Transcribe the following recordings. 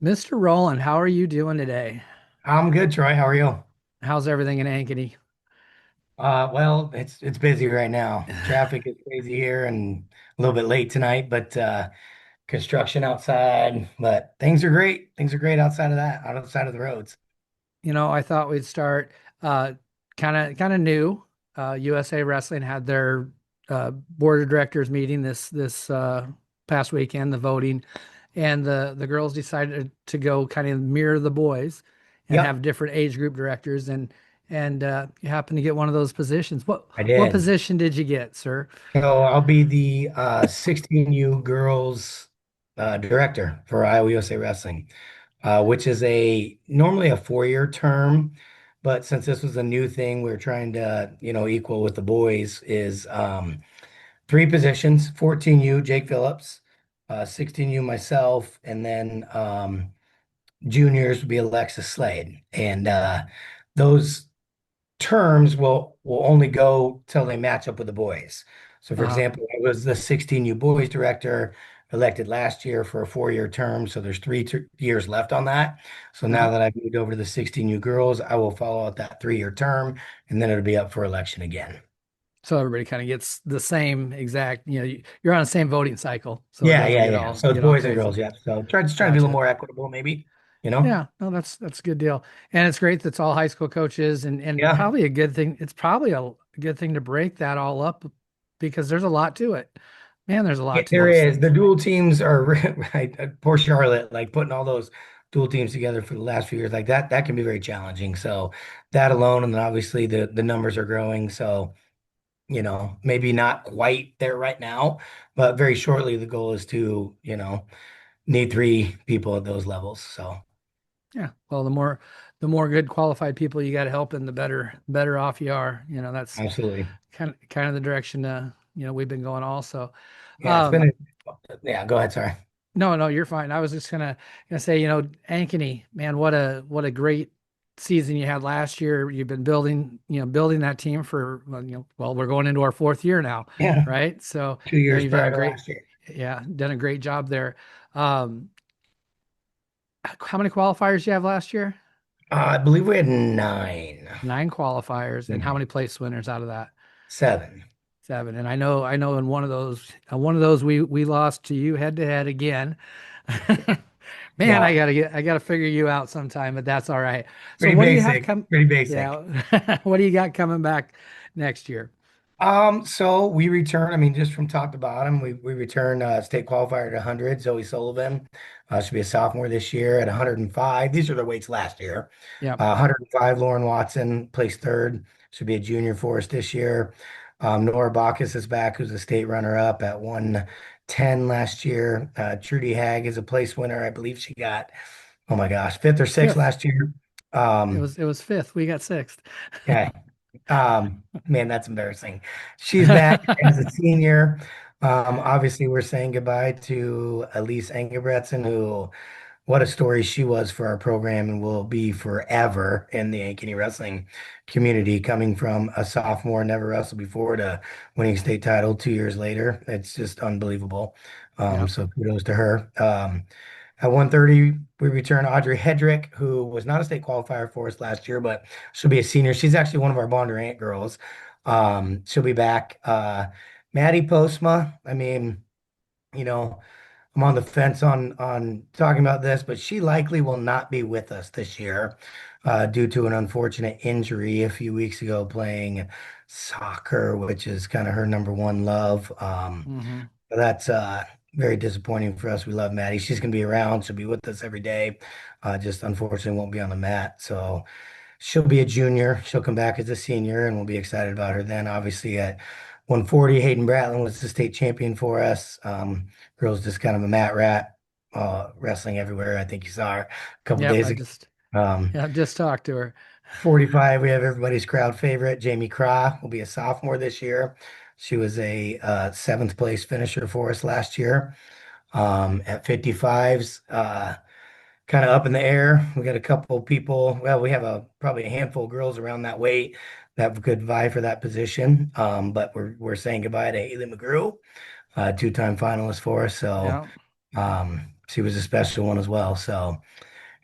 Mr. Roland, how are you doing today? I'm good, Troy. How are you? How's everything in Ankeny? Well, it's busy right now. Traffic is crazy here and a little bit late tonight, but construction outside. But things are great. Things are great outside of that, outside of the roads. I thought we'd start uh kind of new. USA Wrestling had their board of directors meeting this past weekend, the voting, and the girls decided to go kind of mirror the boys and have Yep, different age group directors and you happen to get one of those positions. I What did. position did you get, sir? So I'll be the 16U girls director for Iowa USA Wrestling, which is a normally a 4-year term, but since this was a new thing, we're trying to, equal with the boys is three positions, 14U, Jake Phillips, 16U, myself, and then juniors would be Alexis Slade. And those terms will only go till they match up with the boys. So, for Uh, example, I was the 16U boys director elected last year for a 4-year term. So there's three years left on that. So uh, now that I've moved over to the 16U girls, I will follow out that 3-year term, and then it'll be up for election again. so everybody kind of gets the same exact, you're on the same voting cycle, so it Yeah, doesn't yeah, yeah. So it's get all boys and girls, crazy. yeah. So try to be a little Gotcha. more equitable, maybe. Yeah, no, that's a good deal. And it's great that's all high school coaches and Yeah. probably a good thing. It's probably a good thing to break that all up because there's a lot to it. Man, there's a Yeah, lot to there those is. The things. dual teams are right. Poor Charlotte, like putting all those dual teams together for the last few years, like that can be very challenging. So that alone, and then obviously the numbers are growing. So, maybe not quite there right now, but very shortly the goal is to, need three people at those levels. So Yeah. Well, the more good qualified people you got to help and the better off you are. That's absolutely. kind of the direction we've been going also. Yeah, it's Um, been yeah, go ahead, sorry. No, no, you're fine. I was just gonna say, Ankeny, man, what a great season you had last year. You've been building that team for, well, we're going into our fourth year now, Yeah, right? So, 2 years you've done a prior to great, last year. yeah, done a great job there. Um, how many qualifiers you have last year? I believe we had nine. 9 qualifiers, and how Nine. many place winners out of that? 7. 7. And I know in one of those we lost to you head to head again. Man, Yeah, I gotta figure you out sometime, but that's all right. So pretty what do you have basic, come? pretty basic. Yeah, what do you got coming back next year? So we return, I mean, just from top to bottom, we return state qualifier at 100, Zoe Sullivan. Should be a sophomore this year at 105. These are the weights last year. Yeah, 105, Lauren Watson placed third. Should be a junior for us this year. Nora Bacchus is back, who's a state runner-up at 110 last year. Trudy Hag is a place winner. I believe she got, oh my gosh, fifth or sixth fifth. last year. It was fifth. We got sixth. Okay. Man, that's embarrassing. She's back as a senior. Obviously, we're saying goodbye to Elise Engebretsen, who, what a story she was for our program and will be forever in the Ankeny wrestling community, coming from a sophomore, never wrestled before, to winning state title 2 years later. It's just unbelievable. Yeah. So kudos to her. At 130, we return Audrey Hedrick, who was not a state qualifier for us last year, but she'll be a senior. She's actually one of our Bondurant girls. She'll be back. Maddie Postma, I mean, you know, I'm on the fence on talking about this, but she likely will not be with us this year due to an unfortunate injury a few weeks ago playing soccer, which is kind of her number one love. Hmm. That's very disappointing for us. We love Maddie. She's going to be around. She'll be with us every day. Just unfortunately won't be on the mat. So she'll be a junior. She'll come back as a senior, and we'll be excited about her then. Obviously, at 140, Hayden Bratland was the state champion for us. Girls just kind of a mat rat, wrestling everywhere. I think you saw her a couple Yep. days ago. Um, I just talked to her. 45, we have everybody's crowd favorite, Jamie Craw, will be a sophomore this year. She was a seventh place finisher for us last year. At 55s, kind of up in the air. We got a couple people. Well, we have probably a handful of girls around that weight that could vie for that position. But we're saying goodbye to Haley McGrew, two-time finalist for us. So Yeah. She was a special one as well. So,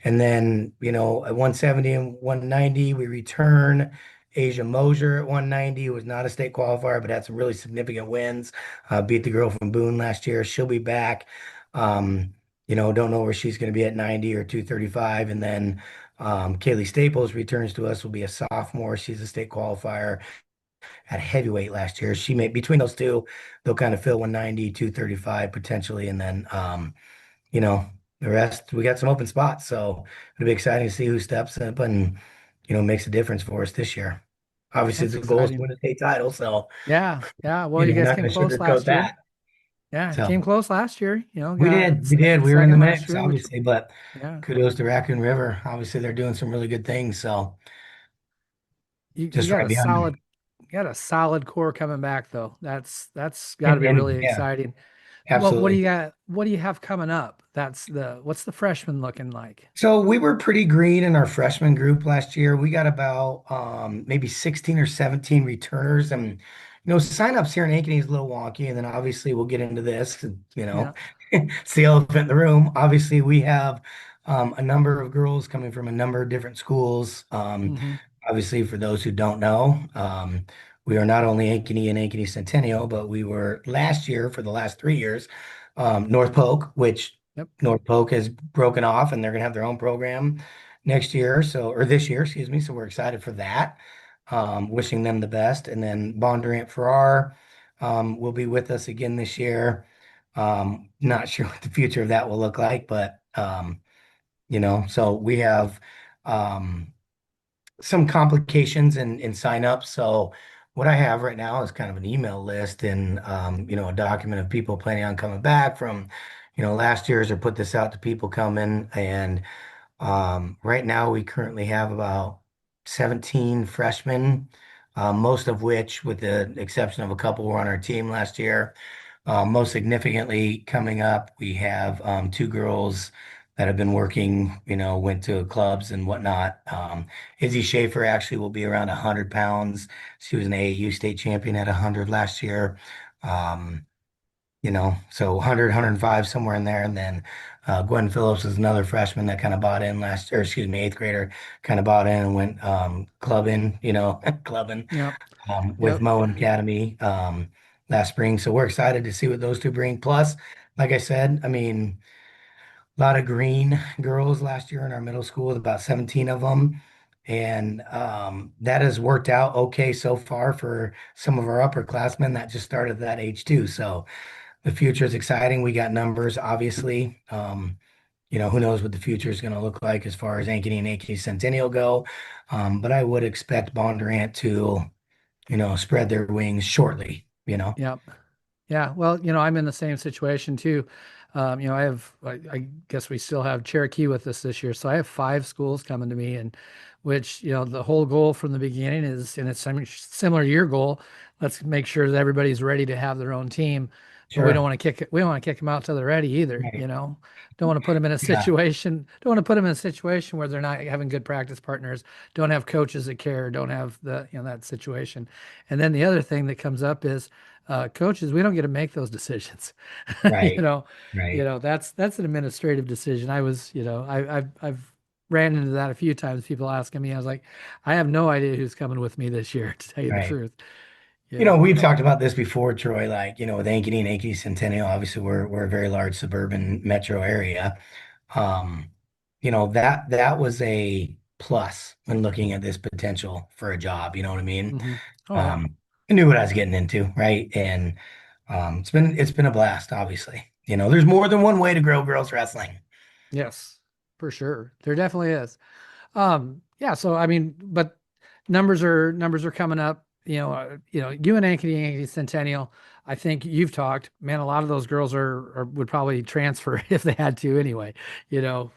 and then, at 170 and 190, we return Asia Mosier at 190, who was not a state qualifier, but had some really significant wins. Beat the girl from Boone last year. She'll be back. Don't know where she's going to be at 90 or 235. And then Kaylee Staples returns to us, will be a sophomore. She's a state qualifier at heavyweight last year. She may, between those two, they'll kind of fill 190, 235 potentially. And then, you know, the rest, we got some open spots. So it'll be exciting to see who steps up and, makes a difference for us this year. Obviously, That's the goal is to exciting. win a state title. So, Yeah, yeah. Well, you guys not came going to close sugarcoat last year. that. Yeah, So came close last year. we Got did, we did. We were in the second last mix, year, which obviously, but yeah, kudos to Raccoon River. Obviously, they're doing some really good things. So you just got right a behind them. solid core coming back though. That's got to And, be and really yeah, exciting. What do absolutely. you got? What do you have coming up? What's the freshman looking like? So we were pretty green in our freshman group last year. We got about maybe 16 or 17 returners, and signups here in Ankeny is a little wonky. And then obviously we'll get into this. Yeah. It's the elephant in the room. Obviously we have a number of girls coming from a number of different schools. Hmm. Obviously, for those who don't know, we are not only Ankeny and Ankeny Centennial, but we were last year for the last 3 years North Polk, which Yep. North Polk has broken off and they're going to have their own program next year. So, or this year, excuse me. So we're excited for that. Wishing them the best. And then Bondurant Farrar will be with us again this year. Not sure what the future of that will look like, but so we have some complications in sign up. So what I have right now is kind of an email list and a document of people planning on coming back from, last year's or put this out to people coming. And right now we currently have about 17 freshmen, most of which, with the exception of a couple, were on our team last year. Most significantly, coming up, we have two girls that have been working, went to clubs and whatnot. Izzy Schaefer actually will be around 100 pounds. She was an AAU state champion at 100 last year. Um, so 100, 105, somewhere in there. And then Gwen Phillips is another freshman that kind of bought in last, or excuse me, eighth grader, kind of bought in and went clubbing, clubbing Yep. with Yep. Moen Academy last spring. So we're excited to see what those two bring. Plus, like I said, I mean, a lot of green girls last year in our middle school, about 17 of them. And that has worked out okay so far for some of our upperclassmen that just started at that age too. So the future is exciting. We got numbers, obviously. Who knows what the future is going to look like as far as Ankeny and Ankeny Centennial go. But I would expect Bondurant to spread their wings shortly. Yep. Yeah, well, I'm in the same situation too. I guess we still have Cherokee with us this year, so I have five schools coming to me, and which, the whole goal from the beginning is, and it's similar to your goal. Let's make sure that everybody's ready to have their own team, but we don't Sure. want to we don't want to kick them out till they're ready either. Right. Don't want to put them in a Yeah. don't want to put them in a situation where they're not having good practice partners, don't have coaches that care, don't have that situation. And then the other thing that comes up is coaches, we don't get to make those decisions. you Right. know, Right. that's an administrative decision. I've ran into that a few times. People asking me, I was like, I have no idea who's coming with me this year, to tell you the Right. truth. Yeah. We've talked about this before, Troy, like, with Ankeny and Ankeny Centennial, obviously we're a very large suburban metro area. Um, that was a plus when looking at this potential for a job, you know what I mean? Hmm. Oh yeah. Um, I knew what I was getting into, right? And it's been a blast, obviously. There's more than one way to grow girls wrestling. Yes, for sure. There definitely is. Yeah, so I mean, but numbers are coming up. You and Ankeny Centennial. I think you've talked, man. A lot of those girls would probably transfer if they had to anyway. You know,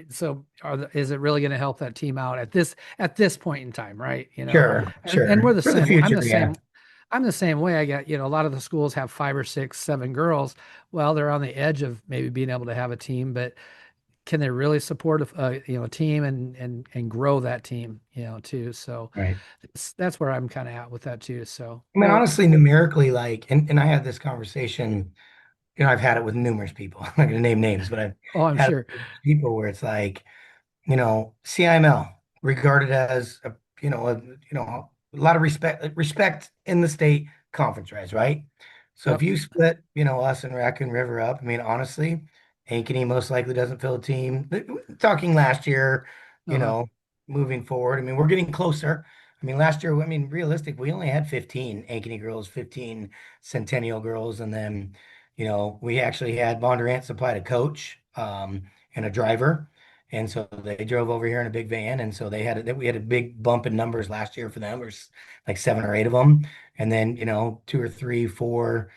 so is it really going to help that team out at this point in time, right? Sure, And we're sure. the For the same. future, yeah. I'm the same way. I got, a lot of the schools have five or six, seven girls. Well, they're on the edge of maybe being able to have a team, but can they really support a team and grow that team, too? So Right. that's where I'm kind of at with that too. So I mean, well, honestly, numerically, like, and I had this conversation, I've had it with numerous people. I'm not going to name names, but I've Oh, I'm had it sure. with people where it's like, CIML regarded as a lot of respect in the state conference race, right? So if Yep. you split, us and Raccoon River up, I mean, honestly, Ankeny most likely doesn't fill a team. Talking last year, you Uh-huh. know, moving forward, I mean, we're getting closer. I mean, last year, I mean, realistic, we only had 15 Ankeny girls, 15 Centennial girls, and then, we actually had Bondurant supplied a coach, and a driver. And so they drove over here in a big van, and so we had a big bump in numbers last year for them. There's like 7 or 8 of them, and then 2 or 3, 4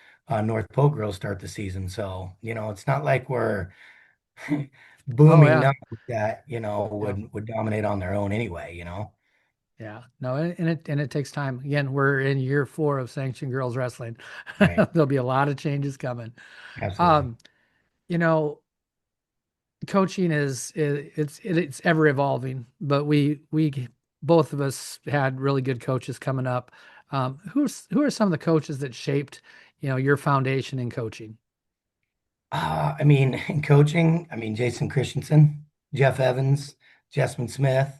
North Polk girls start the season. So it's not like we're Oh booming yeah. numbers that Yep. would dominate on their own anyway. Yeah. No, and it takes time. Again, we're in year 4 of sanctioned girls wrestling. Right. There'll be a lot of changes coming. Absolutely. Um, you know, coaching it's ever evolving, but we both of us had really good coaches coming up. Who are some of the coaches that shaped, your foundation in coaching? I mean, in coaching, I mean, Jason Christensen, Jeff Evans, Jessamine Smith.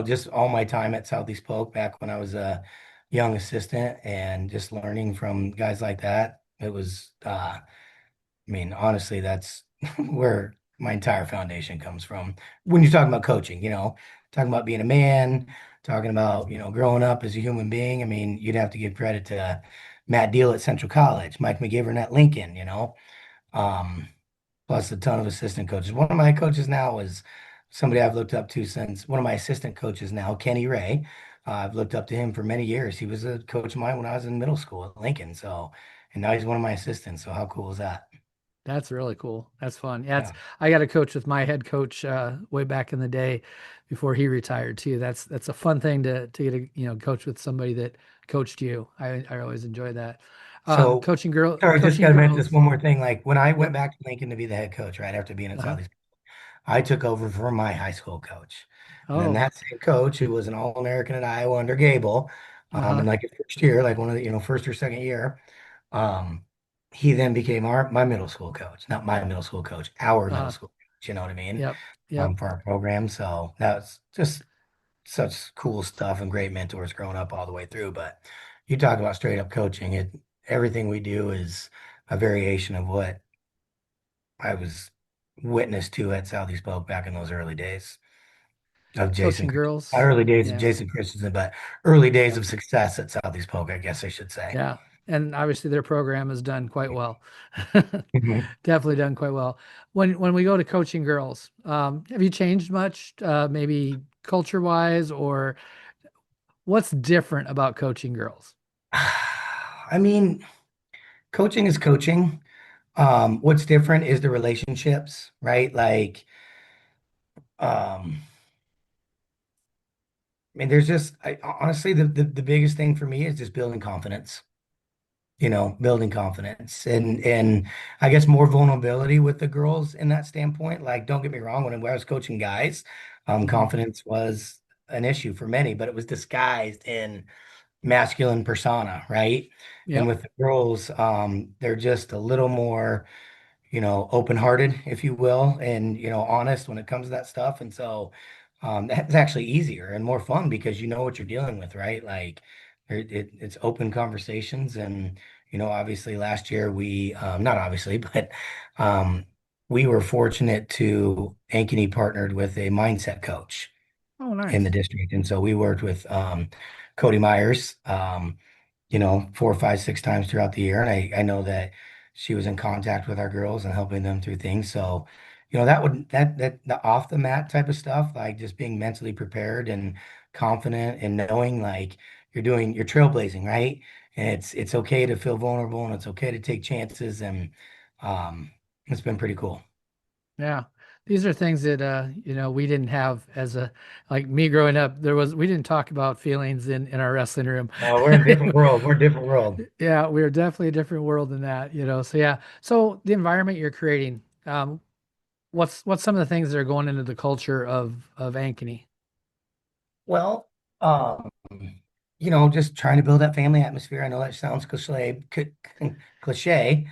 Just all my time at Southeast Polk back when I was a young assistant and just learning from guys like that. It was, I mean, honestly, that's where my entire foundation comes from. When you're talking about coaching, talking about being a man, talking about, growing up as a human being. I mean, you'd have to give credit to Matt Deal at Central College, Mike McGivern at Lincoln. Um, plus a ton of assistant coaches. One of my coaches now is somebody I've looked up to since one of my assistant coaches now, Kenny Ray. I've looked up to him for many years. He was a coach of mine when I was in middle school at Lincoln. So, and now he's one of my assistants. So how cool is that? That's really cool. That's fun. Yeah, Yeah. I got a coach with my head coach way back in the day before he retired too. That's a fun thing to get a coach with somebody that coached you. I always enjoy that. So, sorry, just Coaching got to mention this girls. one more thing. Like when I went Yep. back to Lincoln to be the head coach, right after being at Uh-huh. Southeast, I took over for my high school coach. And then Oh. that same coach, who was an All-American at Iowa under Gable, in Uh-huh. like his first year, like one of the, first or second year, um, he then became my middle school coach, not my middle school coach, our middle Uh-huh. school coach, you know what I mean? Yep. Yep. For our program. So that was just such cool stuff and great mentors growing up all the way through. But you talk about straight up coaching, everything we do is a variation of what I was witness to at Southeast Polk back in those early days of Coaching Not girls. early days of Yeah. Jason Christensen, but early days Yep. of success at Southeast Polk, I guess I should say. Yeah. And obviously their program has done quite well. Mhm. Definitely done quite well. When we go to coaching girls, have you changed much, maybe culture wise, or what's different about coaching girls? I mean, coaching is coaching. What's different is the relationships, right? Like, um, I mean, there's just honestly the biggest thing for me is just building confidence. Building confidence and I guess more vulnerability with the girls in that standpoint. Like, don't get me wrong, when I was coaching guys, Hmm. confidence was an issue for many, but it was disguised in masculine persona, right? And Yep. with the girls, they're just a little more open-hearted, if you will, and honest when it comes to that stuff. And so that's actually easier and more fun because you know what you're dealing with, right? Like it's open conversations, and obviously last year not obviously, but um, we were fortunate to Ankeny partnered with a mindset coach Oh, in the nice. district, and so we worked with Cody Myers. 4, 5, 6 times throughout the year. And I know that she was in contact with our girls and helping them through things. So, that the off the mat type of stuff, like just being mentally prepared and confident and knowing like you're trailblazing, right? And it's okay to feel vulnerable and it's okay to take chances. And um, it's been pretty cool. Yeah. These are things that we didn't have as a like me growing up. We didn't talk about feelings in our wrestling room. No, we're in a different world. We're a different world. Yeah, we are definitely a different world than that, So yeah. So the environment you're creating, what's some of the things that are going into the culture of Ankeny? Well, um, just trying to build that family atmosphere. I know that sounds cliche, cliche,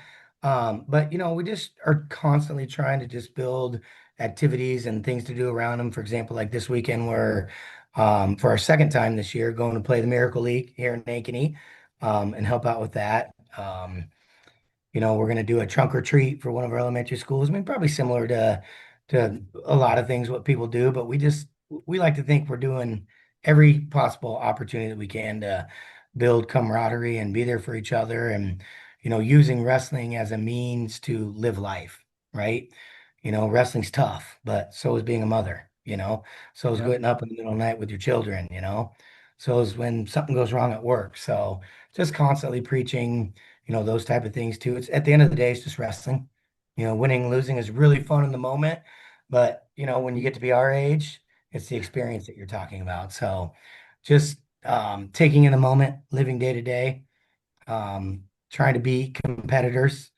But we just are constantly trying to just build activities and things to do around them. For example, like this weekend, we're for our second time this year going to play the Miracle League here in Ankeny, and help out with that. We're going to do a trunk or treat for one of our elementary schools. I mean, probably similar to a lot of things what people do, but we like to think we're doing every possible opportunity that we can to build camaraderie and be there for each other, and using wrestling as a means to live life, right? Wrestling's tough, but so is being a mother, so is Yep. getting up in the middle of the night with your children, so is when something goes wrong at work. So just constantly preaching those type of things too. It's at the end of the day, it's just wrestling. Winning and losing is really fun in the moment, but when you get to be our age, it's the experience that you're talking about. So just taking in the moment, living day to day, trying to be competitors,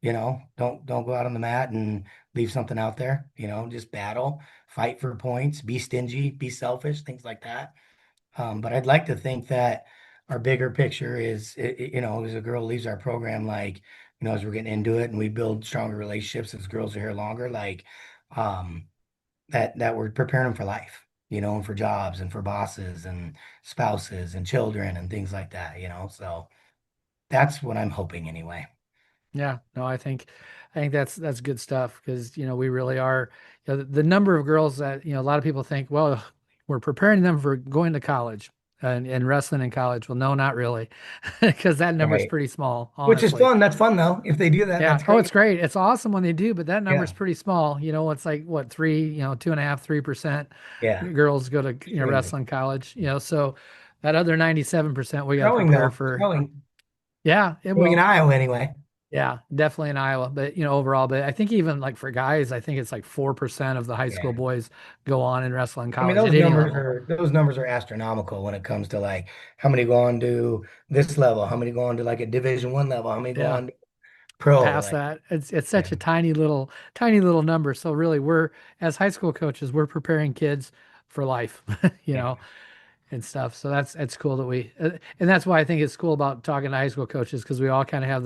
don't go out on the mat and leave something out there, just battle, fight for points, be stingy, be selfish, things like that. But I'd like to think that our bigger picture is, as a girl leaves our program, like, as we're getting into it and we build stronger relationships as girls are here longer, like, um, that we're preparing them for life, and for jobs and for bosses and spouses and children and things like that, So that's what I'm hoping anyway. Yeah, no, I think that's good stuff because we really are, the number of girls that a lot of people think, well, we're preparing them for going to college and wrestling in college. Well, no, not really, because that number is Right. pretty small, Which is honestly. fun. That's fun though. If they do that, Yeah. that's Oh, it's great. great. It's awesome when they do, but that number is Yeah. pretty small. It's like what, three, 2.5, 3% Yeah. girls go to Extremely. wrestling college. So that other 97% we got to Growing prepare though. for. Growing. Yeah, it Growing in will. Iowa anyway. Yeah, definitely in Iowa, but overall, but I think even like for guys, I think it's like 4% of the high school Yeah. boys go on and wrestle in I mean, college at any level. those numbers are astronomical when it comes to like how many go on to this level, how many go on to like a Division 1 level, how many go Yeah, on to pro. past Like, that, it's yeah, such a tiny little number. So really, we're as high school coaches, we're preparing kids for life, you yeah, know, and stuff. So that's cool that and that's why I think it's cool about talking to high school coaches because we all kind of have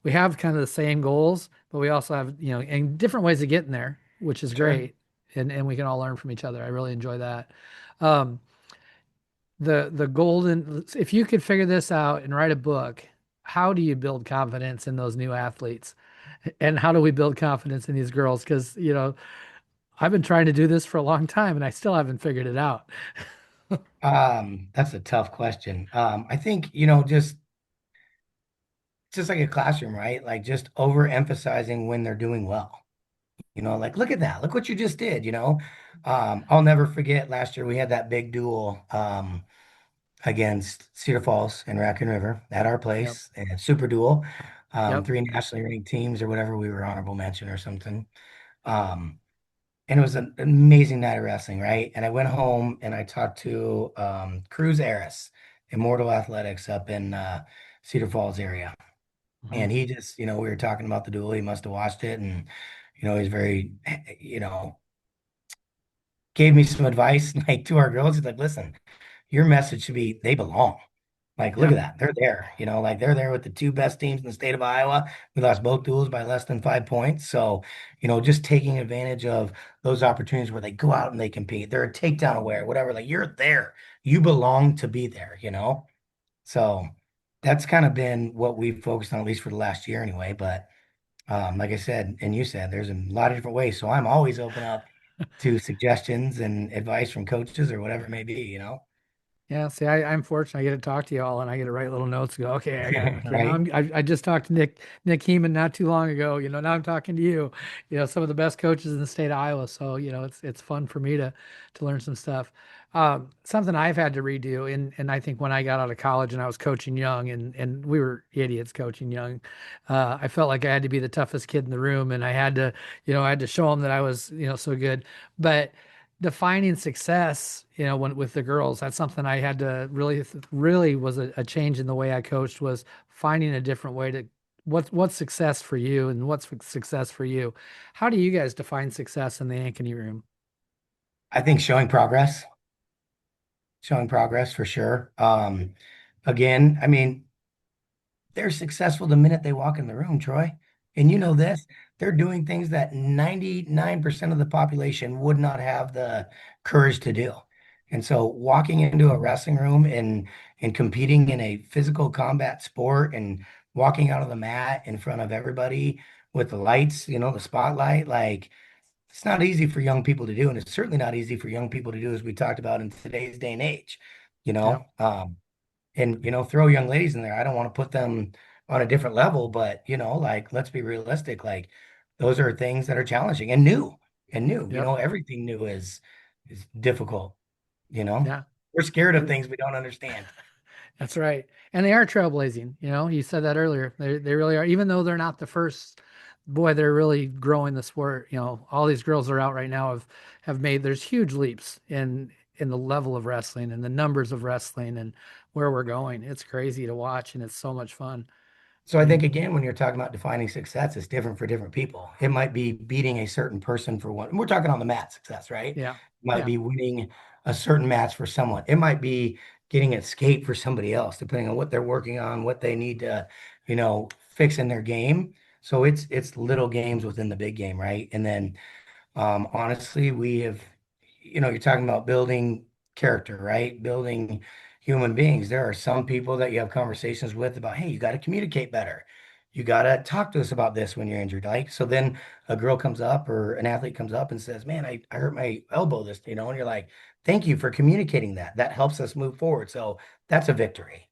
we have kind of the same goals, but we also have and different ways of getting there, which is sure. great, and we can all learn from each other. I really enjoy that. Um, the golden, if you could figure this out and write a book, how do you build confidence in those new athletes, and how do we build confidence in these girls? Because I've been trying to do this for a long time and I still haven't figured it out. That's a tough question. I think, just like a classroom, right? Like just overemphasizing when they're doing well. Like look at that. Look what you just did, I'll never forget last year we had that big duel. Against Cedar Falls and Raccoon River at our Yep. place, and super duel. Yep. Three nationally ranked teams or whatever. We were honorable mention or something. Um, and it was an amazing night of wrestling, right? And I went home and I talked to Cruz Aris, Immortal Athletics up in Cedar Falls area. Mhm. And he just, we were talking about the duel. He must have watched it, and he's very, gave me some advice like to our girls. He's like, listen, your message should be they belong. Like, look Yeah. at that. They're there. Like they're there with the two best teams in the state of Iowa. We lost both duels by less than 5 points. So, just taking advantage of those opportunities where they go out and they compete. They're a takedown aware, whatever. Like you're there. You belong to be there. So that's kind of been what we've focused on, at least for the last year anyway. But like I said, and you said, there's a lot of different ways. So I'm always open up to suggestions and advice from coaches or whatever it may be. Yeah, see, I'm fortunate. I get to talk to you all, and I get to write little notes. And go, okay, I got okay. Now Right? I just talked to Nick Heeman not too long ago. Now I'm talking to you. Some of the best coaches in the state of Iowa. So it's fun for me to learn some stuff. Something I've had to redo, and I think when I got out of college and I was coaching young, and we were idiots coaching young, I felt like I had to be the toughest kid in the room, and I had to show them that I was so good, but defining success, when with the girls, that's something I had to really was a change in the way I coached was finding a different way to what's success for you and what's success for you. How do you guys define success in the Ankeny room? I think showing progress for sure. Again, I mean, they're successful the minute they walk in the room, Troy. And you Yeah. know this, they're doing things that 99% of the population would not have the courage to do. And so walking into a wrestling room and competing in a physical combat sport and walking out of the mat in front of everybody with the lights, the spotlight, like it's not easy for young people to do. And it's certainly not easy for young people to do, as we talked about in today's day and age, you Yeah. know. And throw young ladies in there. I don't want to put them on a different level, but like let's be realistic. Like those are things that are challenging and new and new. Yep. Everything new is difficult, you know. Yeah. We're scared of And things we don't understand. that's right. And they are trailblazing. You said that earlier. They really are. Even though they're not the first, boy, they're really growing the sport. All these girls are out right now have made there's huge leaps in the level of wrestling and the numbers of wrestling and where we're going. It's crazy to watch and it's so much fun. So I And think again, when you're talking about defining success, it's different for different people. It might be beating a certain person for one. We're talking on the mat success, right? It yeah. might Yeah. be winning a certain match for someone. It might be getting an escape for somebody else, depending on what they're working on, what they need to, fix in their game. So it's little games within the big game, right? And then honestly, we have, you're talking about building character, right? Building human beings. There are some people that you have conversations with about, hey, you got to communicate better. You got to talk to us about this when you're injured. Like, so then a girl comes up or an athlete comes up and says, man, I hurt my elbow this, and you're like, thank you for communicating that. That helps us move forward. So that's a victory,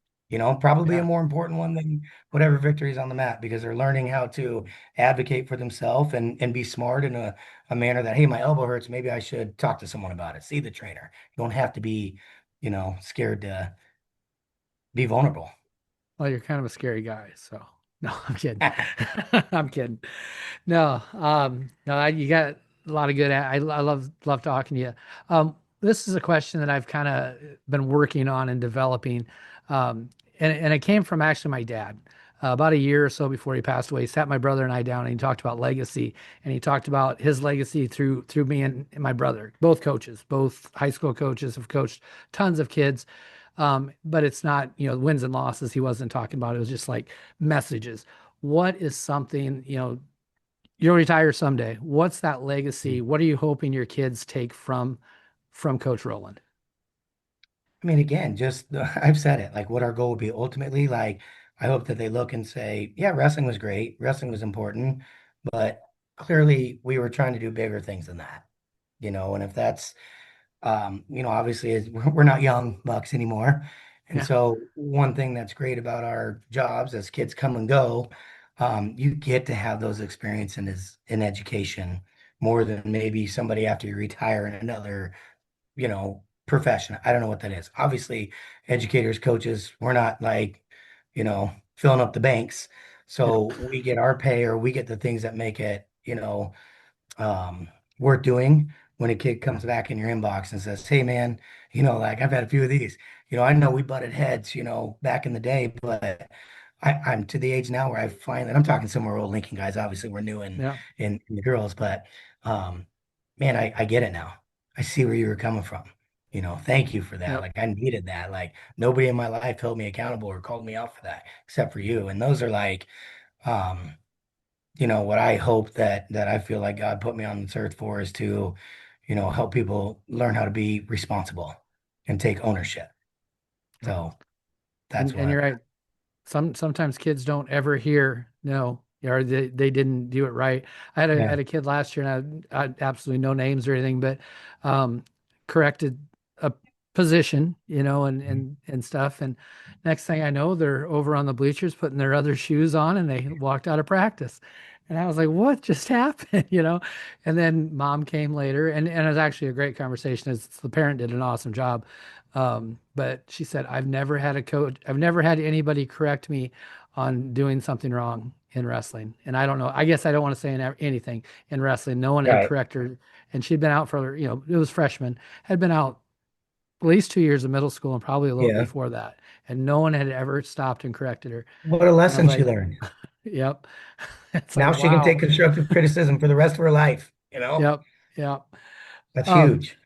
probably a Yeah. more important one than whatever victory is on the mat because they're learning how to advocate for themselves and be smart in a manner that, hey, my elbow hurts. Maybe I should talk to someone about it. See the trainer. You don't have to be, scared to be vulnerable. Well, you're kind of a scary guy, so no, I'm kidding. I'm kidding. No, no, you got a lot of good. I love talking to you. This is a question that I've kind of been working on and developing, and it came from actually my dad. About a year or so before he passed away, he sat my brother and I down and he talked about legacy, and he talked about his legacy through me and my brother, both coaches, both high school coaches, have coached tons of kids. But it's not, wins and losses. He wasn't talking about. It was just like messages. What is something, you'll retire someday. What's that legacy? What are you hoping your kids take from Coach Roland? I mean, again, just I've said it, like what our goal would be ultimately. Like, I hope that they look and say, yeah, wrestling was great, wrestling was important, but clearly we were trying to do bigger things than that, and if that's obviously we're not young bucks anymore. And Yeah, so one thing that's great about our jobs as kids come and go, you get to have those experiences in education more than maybe somebody after you retire in another, profession. I don't know what that is. Obviously, educators, coaches, we're not like, filling up the banks. yeah, So we get our pay or we get the things that make it, um, worth doing when a kid comes back in your inbox and says, hey, man, like I've had a few of these. I know we butted heads, back in the day, but I'm to the age now where I finally, and I'm talking some more old Lincoln guys. Obviously, we're new yeah, in the girls, but um, man, I get it now. I see where you were coming from. Thank you for that. yep, Like I needed that. Like nobody in my life held me accountable or called me out for that except for you. And those are like, um, what I hope that I feel like God put me on this earth for is to, help people learn how to be responsible and take ownership. yep. So that's And you're what, right. Sometimes kids don't ever hear no, or they didn't do it right. I yeah, had a kid last year, and I absolutely no names or anything, but um, corrected a position, and stuff. And next thing I know, they're over on the bleachers putting their other shoes on, and they walked out of practice. And I was like, "What just happened?" And then mom came later, and it was actually a great conversation. As the parent did an awesome job. But she said, I've never had a coach, I've never had anybody correct me on doing something wrong in wrestling. And I don't know, I guess I don't want to say anything in wrestling. No one had right. corrected her. And she'd been out for, it was freshman, had been out at least 2 years of middle school and probably a little Yeah. before that. And no one had ever stopped and corrected her. What a And I was lesson she like, learned. yep. It's like, Now she can take wow. constructive criticism for the rest of her life, Yep. Yep. That's Um, huge.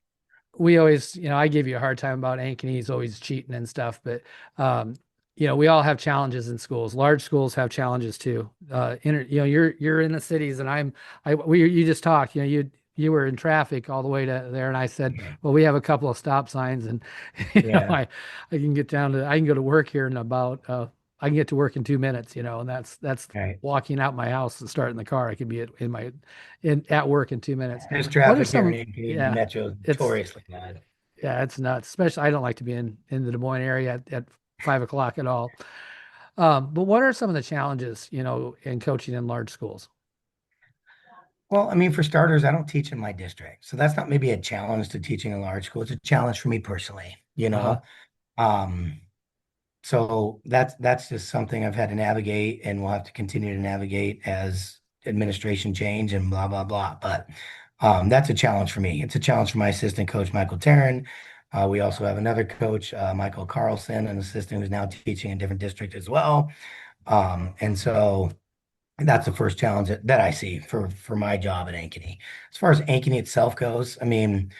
we always, I give you a hard time about Ankeny. He's always cheating and stuff, but um, we all have challenges in schools. Large schools have challenges too. You're in the cities, and you just talked. You were in traffic all the way to there, and I said, Yeah. well, we have a couple of stop signs, and Yeah. I can go to work here in about I can get to work in 2 minutes, and that's Right. walking out my house and starting the car. I could be in at work in 2 minutes. There's What are traffic here in some? Ankeny, and the Yeah, metro is it's notoriously bad. yeah, it's nuts. Especially, I don't like to be in the Des Moines area at 5 o'clock at all. But what are some of the challenges, in coaching in large schools? Well, I mean, for starters, I don't teach in my district. So that's not maybe a challenge to teaching a large school. It's a challenge for me personally, you Uh-huh. know. Um, so that's just something I've had to navigate and we'll have to continue to navigate as administration change and blah blah blah. But that's a challenge for me. It's a challenge for my assistant coach, Michael Tarrin. We also have another coach, Michael Carlson, an assistant who's now teaching in a different district as well. And so that's the first challenge that I see for my job at Ankeny. As far as Ankeny itself goes, I mean,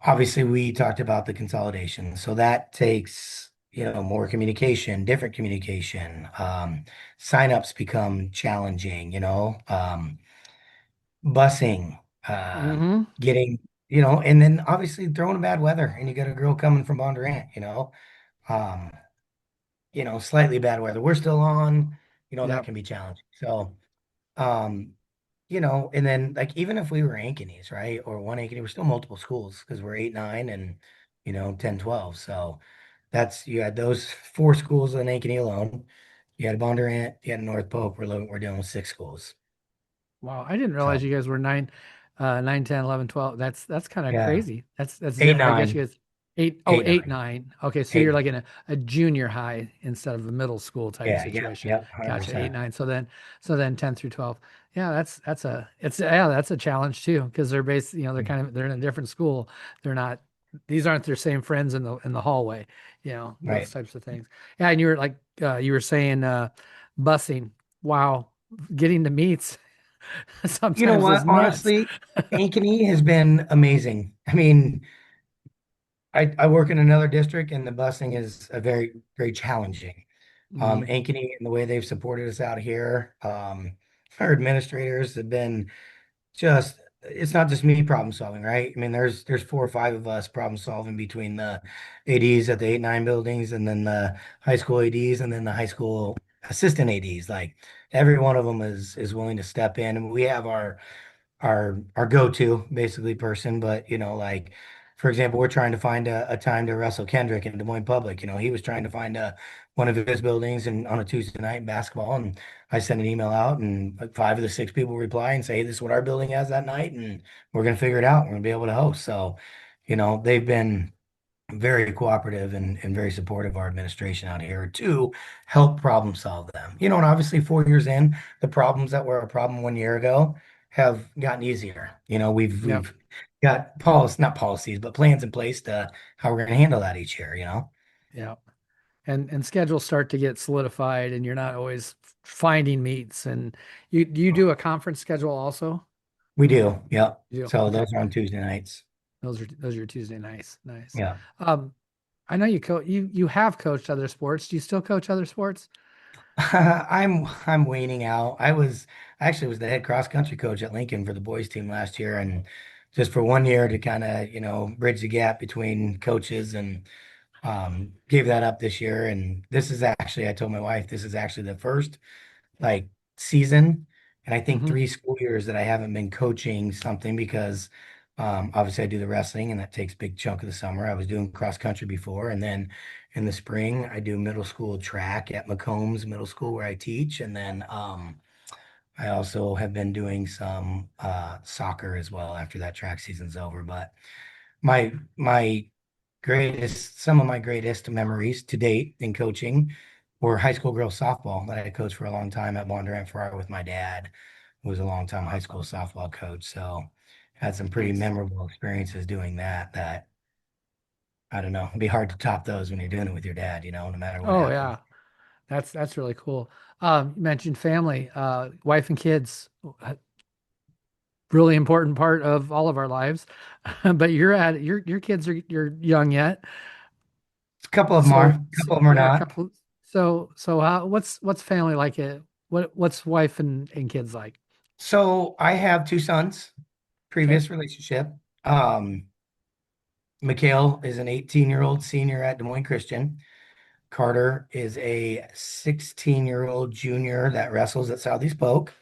obviously we talked about the consolidation, so that takes more communication, different communication. Signups become challenging, busing, Mm-hmm. getting and then obviously throwing a bad weather, and you got a girl coming from Bondurant, um, slightly bad weather. We're still on, that Yep. can be challenging. So. Um, and then like even if we were Ankeny's, right, or one Ankeny, we're still multiple schools because we're 8, 9, and 10, 12. So you had those four schools in Ankeny alone. You had Bondurant, you had North Pope. We're dealing with six schools. Wow, I didn't realize So you guys were 9, 10, 11, 12. That's kind of yeah, crazy. That's 8, different. I guess you 9, guys eight, oh, 8, 8, 9, 9. Okay, so 8, you're 9. like in a junior high instead of a middle school type of Yeah, yeah, situation. yep, Gotcha. 8, 100%. 9. So then 10 through 12. Yeah, that's a challenge too, because they're they're in a different school. They're not these aren't their same friends in the hallway, those Right. types of things. Yeah, and you were saying busing. Wow, getting to meets You know sometimes is what? nuts. Honestly, Ankeny has been amazing. I mean, I work in another district and the busing is a very, very challenging. Hmm. Ankeny and the way they've supported us out here. Our administrators have been just, it's not just me problem solving, right? I mean, there's 4 or 5 of us problem solving between the ADs at the 8, 9 buildings and then the high school ADs and then the high school assistant ADs. Like every one of them is willing to step in. And we have our go-to basically person, but like for example, we're trying to find a time to wrestle Kendrick in Des Moines Public. He was trying to find one of his buildings and on a Tuesday night in basketball, and I sent an email out, and like 5 of the 6 people reply and say, hey, this is what our building has that night, and we're gonna figure it out. We're gonna be able to host. So, they've been very cooperative and very supportive of our administration out here to help problem solve them. And obviously 4 years in, the problems that were a problem 1 year ago have gotten easier. Yep. We've got not policies, but plans in place to how we're going to handle that each year. Yep. And schedules start to get solidified, and you're not always finding meets. And you do a conference schedule also? We do. Yep. You do. So Okay. those are on Tuesday nights. Those are your Tuesday nights. Nice. Yeah. Um, I know you have coached other sports. Do you still coach other sports? I'm waning out. I actually was the head cross country coach at Lincoln for the boys team last year, and just for 1 year to kind of bridge the gap between coaches, and gave that up this year. And this is actually, I told my wife, this is actually the first like season, and I think Hmm. 3 school years that I haven't been coaching something because obviously I do the wrestling and that takes a big chunk of the summer. I was doing cross country before, and then in the spring I do middle school track at McCombs Middle School where I teach, and then I also have been doing some soccer as well after that track season's over. But my some of my greatest memories to date in coaching were high school girls softball that I coached for a long time at Bondurant Farrar with my dad, who was a long time high school softball coach. So had some pretty Nice. memorable experiences doing that I don't know, it'd be hard to top those when you're doing it with your dad, no matter what Oh happens. yeah. That's really cool. You mentioned family, wife and kids, really important part of all of our lives. But your kids you're young yet. A couple of them are, So, a couple of them are yeah, a not. couple. So what's family like? What's wife and kids like? So I have two sons, Okay. previous relationship. Um, Mikhail is an 18-year-old senior at Des Moines Christian. Carter is a 16-year-old junior that wrestles at Southeast Polk.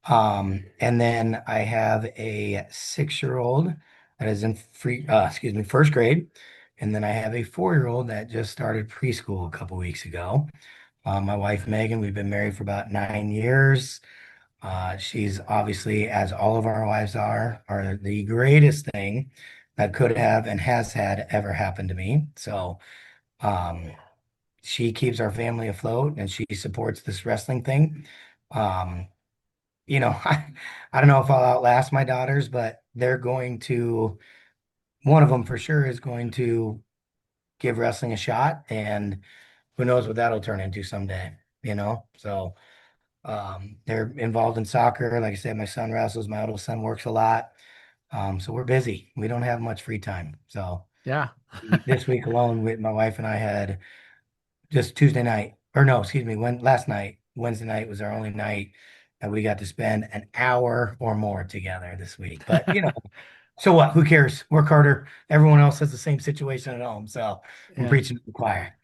And then I have a 6-year-old that is in first grade. And then I have a 4-year-old that just started preschool a couple weeks ago. My wife, Megan, we've been married for about 9 years. She's obviously, as all of our wives are the greatest thing that could have and has had ever happened to me. So, um, she keeps our family afloat and she supports this wrestling thing. Um, I don't know if I'll outlast my daughters, but one of them for sure is going to give wrestling a shot, and who knows what that'll turn into someday, you know? So, they're involved in soccer. Like I said, my son wrestles, my oldest son works a lot. So we're busy. We don't have much free time. So Yeah. this week alone, with my wife and I had just Tuesday night, or no, excuse me, last night, Wednesday night was our only night that we got to spend an hour or more together this week. But so what? Who cares? Work harder. Everyone else has the same situation at home. So I'm Yeah. preaching to the choir.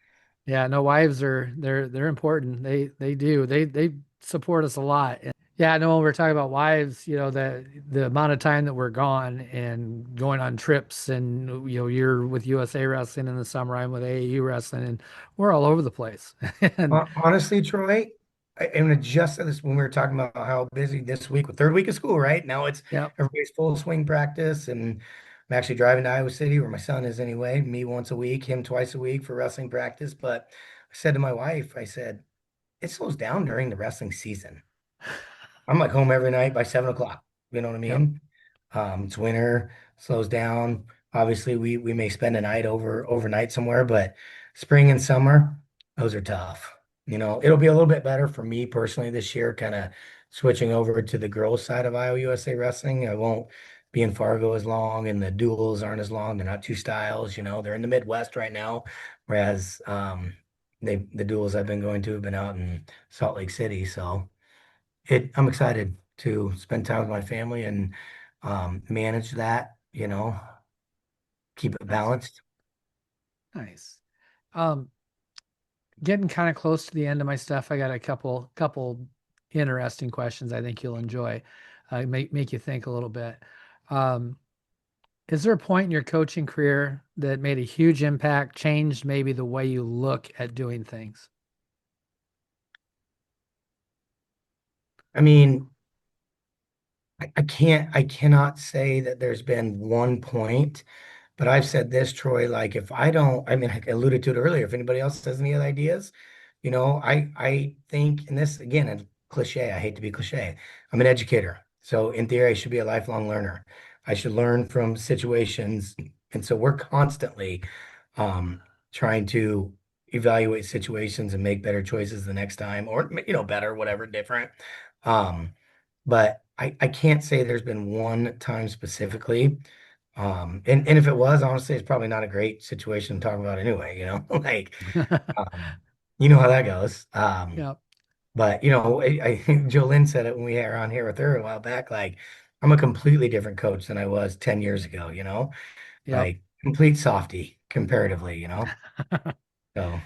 Yeah, no, wives are they're important. They do. They support us a lot. Yeah, I know when we're talking about wives, the amount of time that we're gone and going on trips and you're with USA Wrestling in the summer, I'm with AAU Wrestling, and we're all over the place. And Honestly, Troy, and just said this when we were talking about how busy this week, with third week of school, right? Now it's yeah. everybody's full swing practice, and I'm actually driving to Iowa City where my son is anyway, me once a week, him twice a week for wrestling practice. But I said to my wife, I said, it slows down during the wrestling season. I'm like home every night by 7 o'clock. You know what I Yep. mean? It's winter, slows down. Obviously, we may spend a night overnight somewhere, but spring and summer, those are tough. It'll be a little bit better for me personally this year, kind of switching over to the girls' side of Iowa USA Wrestling. I won't be in Fargo as long, and the duels aren't as long. They're not two styles. They're in the Midwest right now, whereas the duels I've been going to have been out in Salt Lake City. So. I'm excited to spend time with my family and manage that, keep it Nice. balanced. Nice. Um, Getting kind of close to the end of my stuff. I got a couple interesting questions I think you'll enjoy. Make you think a little bit. Um, Is there a point in your coaching career that made a huge impact, changed maybe the way you look at doing things? I mean, I cannot say that there's been one point, but I've said this, Troy, like if I don't, I mean, I alluded to it earlier, if anybody else has any other ideas, I think, and this again, a cliche, I hate to be cliche. I'm an educator. So in theory, I should be a lifelong learner. I should learn from situations. And so we're constantly um, trying to evaluate situations and make better choices the next time, or better, whatever, different. Um, but I can't say there's been one time specifically. And if it was, honestly, it's probably not a great situation to talk about anyway, like, um, you know how that goes. Yep. But I think Jolynn said it when we were on here with her a while back, like, I'm a completely different coach than I was 10 years ago, Yep. like complete softy comparatively, so.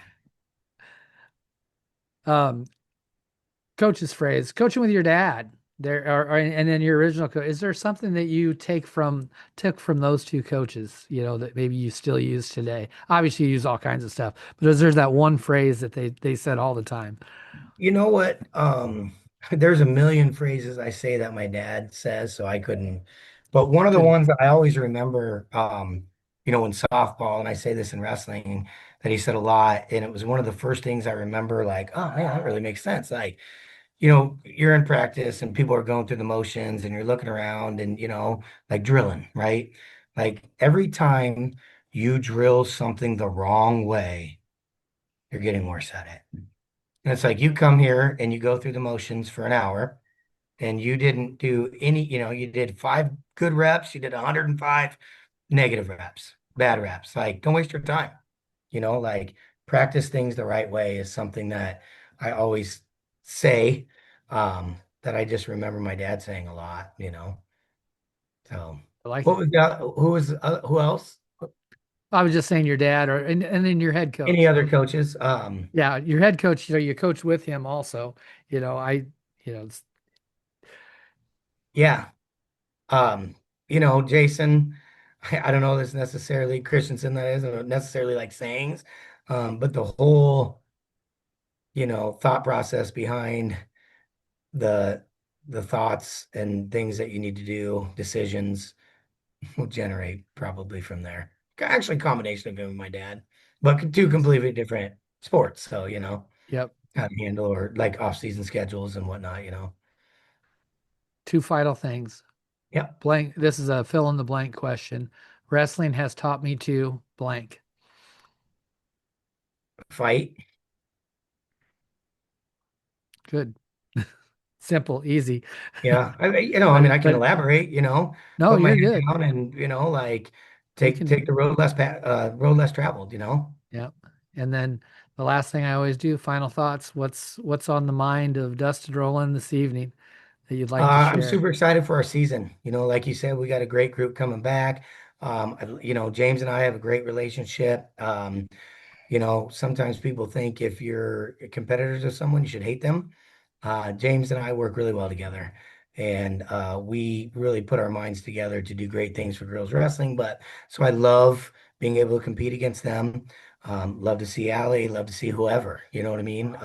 Um, Coach's phrase, coaching with your dad. And then your original coach. Is there something that you took from those two coaches, that maybe you still use today? Obviously, you use all kinds of stuff, but is there that one phrase that they said all the time? You know what? There's a million phrases I say that my dad says, so I couldn't. But one of the Couldn't. ones that I always remember, in softball, and I say this in wrestling, that he said a lot, and it was one of the first things I remember, like, oh man, that really makes sense. Like, you're in practice and people are going through the motions and you're looking around and, like drilling, right? Like every time you drill something the wrong way, you're getting worse at it. And it's like you come here and you go through the motions for an hour and you didn't do any, you did 5 good reps, you did 105 negative reps, bad reps. Like, don't waste your time, like practice things the right way is something that I always say, that I just remember my dad saying a lot, you know. So I like what it. was that? Who else? I was just saying your dad and then your head Any coach. other coaches? Yeah, your head coach, you coach with him also. You know, I, it's Yeah. Um, Jason, I don't know this necessarily Christensen, that isn't necessarily like sayings, but the whole, thought process behind the the thoughts and things that you need to do, decisions will generate probably from there. Actually, a combination of him and my dad, but two nice. completely different sports. So, Yep. how to handle or like off-season schedules and whatnot. Two final things. Yep. Blank. This is a fill in the blank question. Wrestling has taught me to blank. Fight. Good. Simple, easy. Yeah. I mean, I But can but elaborate, no, put my you're head good. down and, like You take can, the road less traveled. yeah. And then the last thing I always do, final thoughts. What's on the mind of Dustin Roland this evening that you'd like to I'm share? super excited for our season. Like you said, we got a great group coming back. James and I have a great relationship. Sometimes people think if you're competitors with someone, you should hate them. James and I work really well together, and we really put our minds together to do great things for girls wrestling. But so I love being able to compete against them. Love to see Allie, love to see whoever, you know what I mean?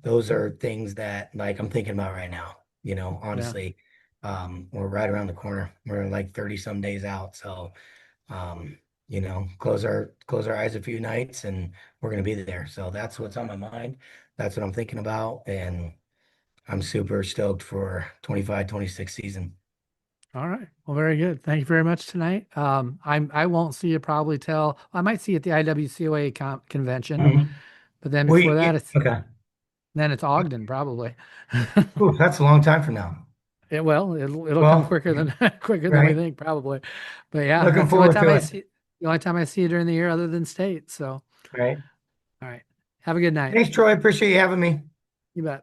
Those are things that like I'm thinking about right now, Yeah. honestly. We're right around the corner. We're like 30 some days out. So close our eyes a few nights and we're gonna be there. So that's what's on my mind. That's what I'm thinking about. And I'm super stoked for 25-26 season. All right. Well, very good. Thank you very much tonight. I won't see you probably till I might see you at the IWCOA convention, Mhm. but then before We yeah, that, okay. it's Ogden probably. Ooh, that's a long time from now. It'll come Well, quicker than quicker than we right. think probably. But yeah, Looking that's the only forward time to I it. see the only time I see you during the year other than state. So, Right. all right. Have a good night. Thanks, Troy. Appreciate you having me. You bet.